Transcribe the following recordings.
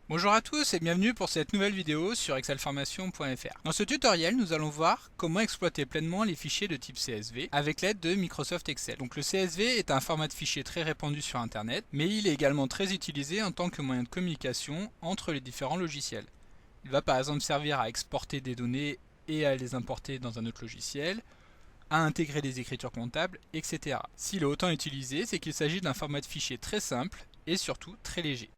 Bonjour à tous et bienvenue pour cette nouvelle vidéo sur excelformation.fr. Dans ce tutoriel, nous allons voir comment exploiter pleinement les fichiers de type CSV avec l'aide de Microsoft Excel. Donc le CSV est un format de fichier très répandu sur Internet, mais il est également très utilisé en tant que moyen de communication entre les différents logiciels. Il va par exemple servir à exporter des données et à les importer dans un autre logiciel, à intégrer des écritures comptables, etc. S'il est autant utilisé, c'est qu'il s'agit d'un format de fichier très simple et surtout très léger.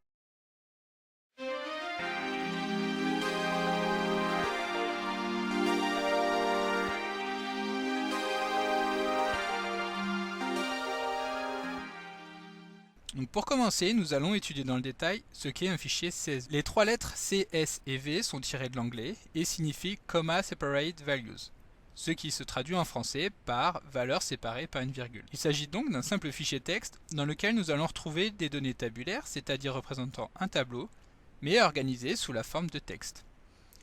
Donc pour commencer, nous allons étudier dans le détail ce qu'est un fichier CSV. Les trois lettres C, S et V sont tirées de l'anglais et signifient Comma Separate Values, ce qui se traduit en français par valeurs séparées par une virgule. Il s'agit donc d'un simple fichier texte dans lequel nous allons retrouver des données tabulaires, c'est-à-dire représentant un tableau, mais organisées sous la forme de texte.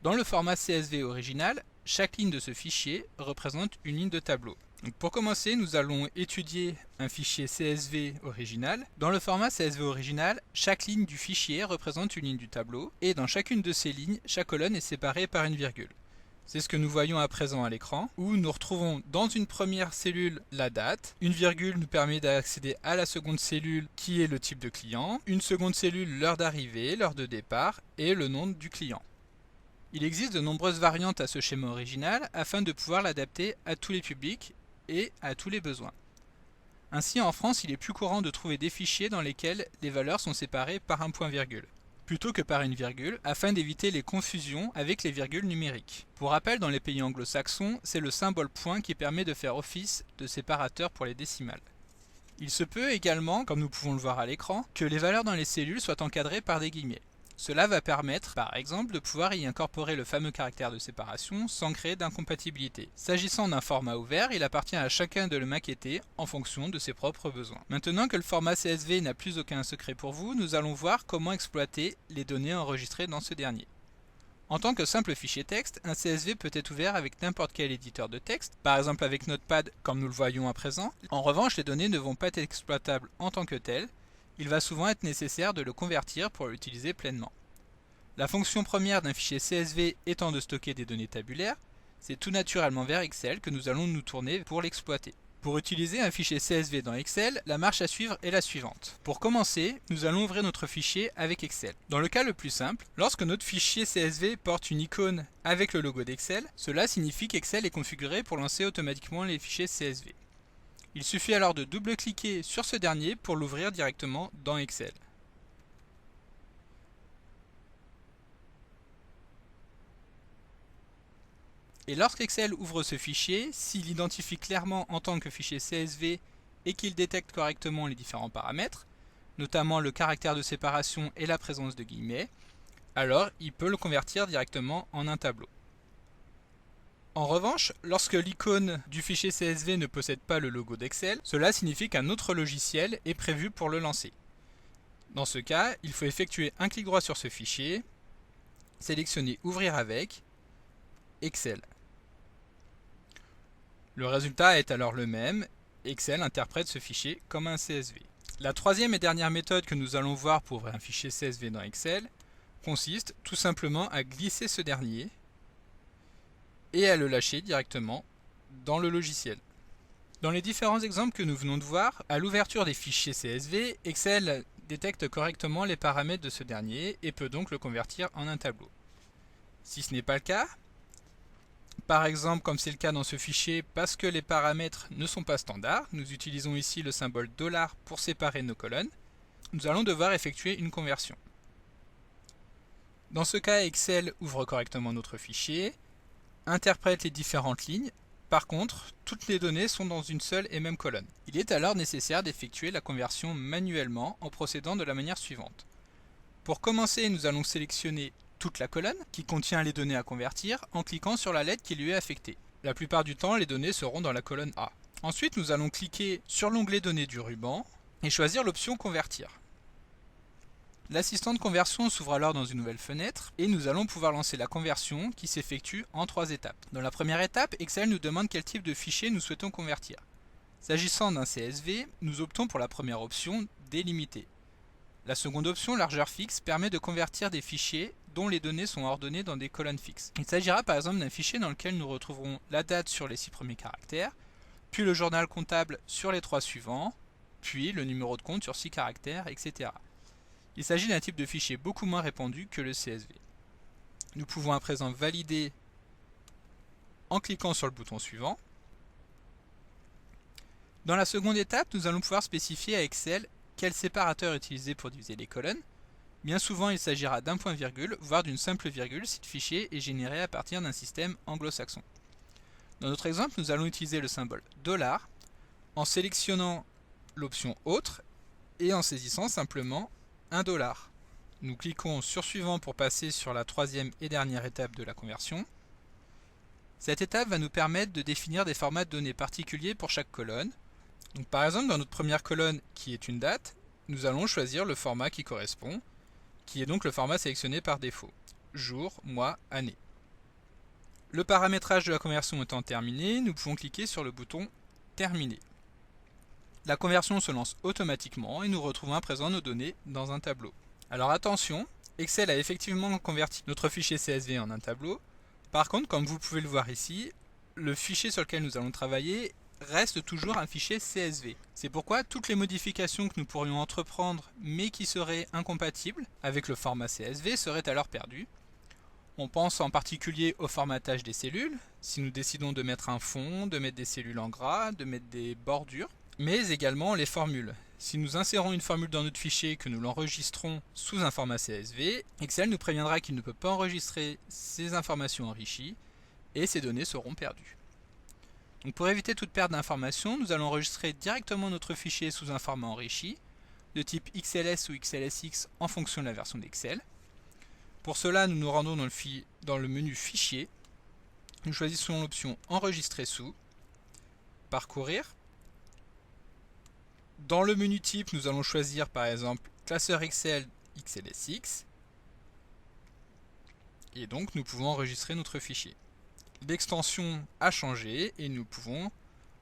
Dans le format CSV original, chaque ligne de ce fichier représente une ligne de tableau. Donc pour commencer, nous allons étudier un fichier CSV original. Dans le format CSV original, chaque ligne du fichier représente une ligne du tableau, et dans chacune de ces lignes, chaque colonne est séparée par une virgule. C'est ce que nous voyons à présent à l'écran, où nous retrouvons dans une première cellule la date, une virgule nous permet d'accéder à la seconde cellule qui est le type de client, une seconde cellule l'heure d'arrivée, l'heure de départ et le nom du client. Il existe de nombreuses variantes à ce schéma original afin de pouvoir l'adapter à tous les publics et à tous les besoins. Ainsi, en France, il est plus courant de trouver des fichiers dans lesquels les valeurs sont séparées par un point-virgule, plutôt que par une virgule, afin d'éviter les confusions avec les virgules numériques. Pour rappel, dans les pays anglo-saxons, c'est le symbole point qui permet de faire office de séparateur pour les décimales. Il se peut également, comme nous pouvons le voir à l'écran, que les valeurs dans les cellules soient encadrées par des guillemets. Cela va permettre, par exemple, de pouvoir y incorporer le fameux caractère de séparation sans créer d'incompatibilité. S'agissant d'un format ouvert, il appartient à chacun de le maqueter en fonction de ses propres besoins. Maintenant que le format CSV n'a plus aucun secret pour vous, nous allons voir comment exploiter les données enregistrées dans ce dernier. En tant que simple fichier texte, un CSV peut être ouvert avec n'importe quel éditeur de texte, par exemple avec Notepad comme nous le voyons à présent. En revanche, les données ne vont pas être exploitables en tant que telles. Il va souvent être nécessaire de le convertir pour l'utiliser pleinement. La fonction première d'un fichier CSV étant de stocker des données tabulaires, c'est tout naturellement vers Excel que nous allons nous tourner pour l'exploiter. Pour utiliser un fichier CSV dans Excel, la marche à suivre est la suivante. Pour commencer, nous allons ouvrir notre fichier avec Excel. Dans le cas le plus simple, lorsque notre fichier CSV porte une icône avec le logo d'Excel, cela signifie qu'Excel est configuré pour lancer automatiquement les fichiers CSV. Il suffit alors de double-cliquer sur ce dernier pour l'ouvrir directement dans Excel. Et lorsqu'Excel ouvre ce fichier, s'il l'identifie clairement en tant que fichier CSV et qu'il détecte correctement les différents paramètres, notamment le caractère de séparation et la présence de guillemets, alors il peut le convertir directement en un tableau. En revanche, lorsque l'icône du fichier CSV ne possède pas le logo d'Excel, cela signifie qu'un autre logiciel est prévu pour le lancer. Dans ce cas, il faut effectuer un clic droit sur ce fichier, sélectionner Ouvrir avec, Excel. Le résultat est alors le même, Excel interprète ce fichier comme un CSV. La troisième et dernière méthode que nous allons voir pour ouvrir un fichier CSV dans Excel consiste tout simplement à glisser ce dernier et à le lâcher directement dans le logiciel. Dans les différents exemples que nous venons de voir, à l'ouverture des fichiers CSV, Excel détecte correctement les paramètres de ce dernier et peut donc le convertir en un tableau. Si ce n'est pas le cas, par exemple comme c'est le cas dans ce fichier parce que les paramètres ne sont pas standards, nous utilisons ici le symbole $ pour séparer nos colonnes, nous allons devoir effectuer une conversion. Dans ce cas, Excel ouvre correctement notre fichier, interprète les différentes lignes. Par contre, toutes les données sont dans une seule et même colonne. Il est alors nécessaire d'effectuer la conversion manuellement en procédant de la manière suivante. Pour commencer, nous allons sélectionner toute la colonne qui contient les données à convertir en cliquant sur la lettre qui lui est affectée. La plupart du temps, les données seront dans la colonne A. Ensuite, nous allons cliquer sur l'onglet Données du ruban et choisir l'option Convertir. L'assistant de conversion s'ouvre alors dans une nouvelle fenêtre et nous allons pouvoir lancer la conversion qui s'effectue en 3 étapes. Dans la première étape, Excel nous demande quel type de fichier nous souhaitons convertir. S'agissant d'un CSV, nous optons pour la première option, délimiter. La seconde option, largeur fixe, permet de convertir des fichiers dont les données sont ordonnées dans des colonnes fixes. Il s'agira par exemple d'un fichier dans lequel nous retrouverons la date sur les 6 premiers caractères, puis le journal comptable sur les 3 suivants, puis le numéro de compte sur 6 caractères, etc. Il s'agit d'un type de fichier beaucoup moins répandu que le CSV. Nous pouvons à présent valider en cliquant sur le bouton suivant. Dans la seconde étape, nous allons pouvoir spécifier à Excel quel séparateur utiliser pour diviser les colonnes. Bien souvent, il s'agira d'un point-virgule, voire d'une simple virgule si le fichier est généré à partir d'un système anglo-saxon. Dans notre exemple, nous allons utiliser le symbole $, en sélectionnant l'option Autre et en saisissant simplement $. Nous cliquons sur Suivant pour passer sur la troisième et dernière étape de la conversion. Cette étape va nous permettre de définir des formats de données particuliers pour chaque colonne. Donc, par exemple, dans notre première colonne qui est une date, nous allons choisir le format qui correspond, qui est donc le format sélectionné par défaut, jour, mois, année. Le paramétrage de la conversion étant terminé, nous pouvons cliquer sur le bouton Terminer. La conversion se lance automatiquement et nous retrouvons à présent nos données dans un tableau. Alors attention, Excel a effectivement converti notre fichier CSV en un tableau. Par contre, comme vous pouvez le voir ici, le fichier sur lequel nous allons travailler reste toujours un fichier CSV. C'est pourquoi toutes les modifications que nous pourrions entreprendre mais qui seraient incompatibles avec le format CSV seraient alors perdues. On pense en particulier au formatage des cellules, si nous décidons de mettre un fond, de mettre des cellules en gras, de mettre des bordures, mais également les formules. Si nous insérons une formule dans notre fichier et que nous l'enregistrons sous un format CSV, Excel nous préviendra qu'il ne peut pas enregistrer ces informations enrichies et ces données seront perdues. Donc pour éviter toute perte d'informations, nous allons enregistrer directement notre fichier sous un format enrichi, de type XLS ou XLSX en fonction de la version d'Excel. Pour cela, nous nous rendons dans le menu Fichier, nous choisissons l'option Enregistrer sous, Parcourir. Dans le menu Type, nous allons choisir par exemple Classeur Excel XLSX, et donc nous pouvons enregistrer notre fichier. L'extension a changé et nous pouvons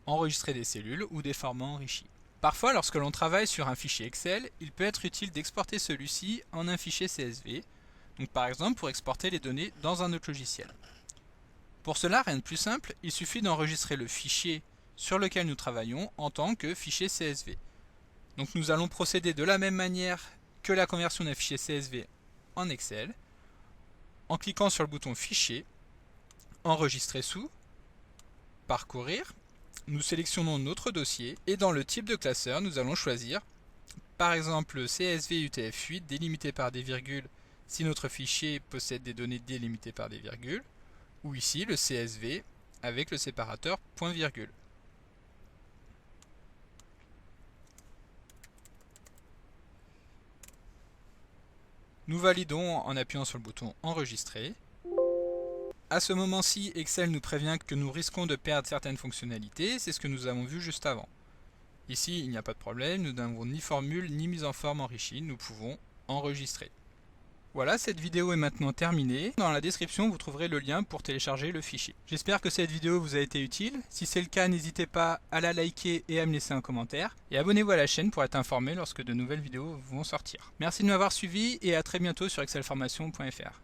enregistrer des cellules ou des formats enrichis. Parfois, lorsque l'on travaille sur un fichier Excel, il peut être utile d'exporter celui-ci en un fichier CSV, donc par exemple pour exporter les données dans un autre logiciel. Pour cela, rien de plus simple, il suffit d'enregistrer le fichier sur lequel nous travaillons en tant que fichier CSV. Donc nous allons procéder de la même manière que la conversion d'un fichier CSV en Excel, en cliquant sur le bouton Fichier, Enregistrer sous, Parcourir, nous sélectionnons notre dossier et dans le type de classeur, nous allons choisir par exemple CSV UTF-8 délimité par des virgules si notre fichier possède des données délimitées par des virgules, ou ici le CSV avec le séparateur point-virgule. Nous validons en appuyant sur le bouton Enregistrer. À ce moment-ci, Excel nous prévient que nous risquons de perdre certaines fonctionnalités, c'est ce que nous avons vu juste avant. Ici, il n'y a pas de problème, nous n'avons ni formule ni mise en forme enrichie, nous pouvons enregistrer. Voilà, cette vidéo est maintenant terminée. Dans la description, vous trouverez le lien pour télécharger le fichier. J'espère que cette vidéo vous a été utile. Si c'est le cas, n'hésitez pas à la liker et à me laisser un commentaire. Et abonnez-vous à la chaîne pour être informé lorsque de nouvelles vidéos vont sortir. Merci de m'avoir suivi et à très bientôt sur excelformation.fr.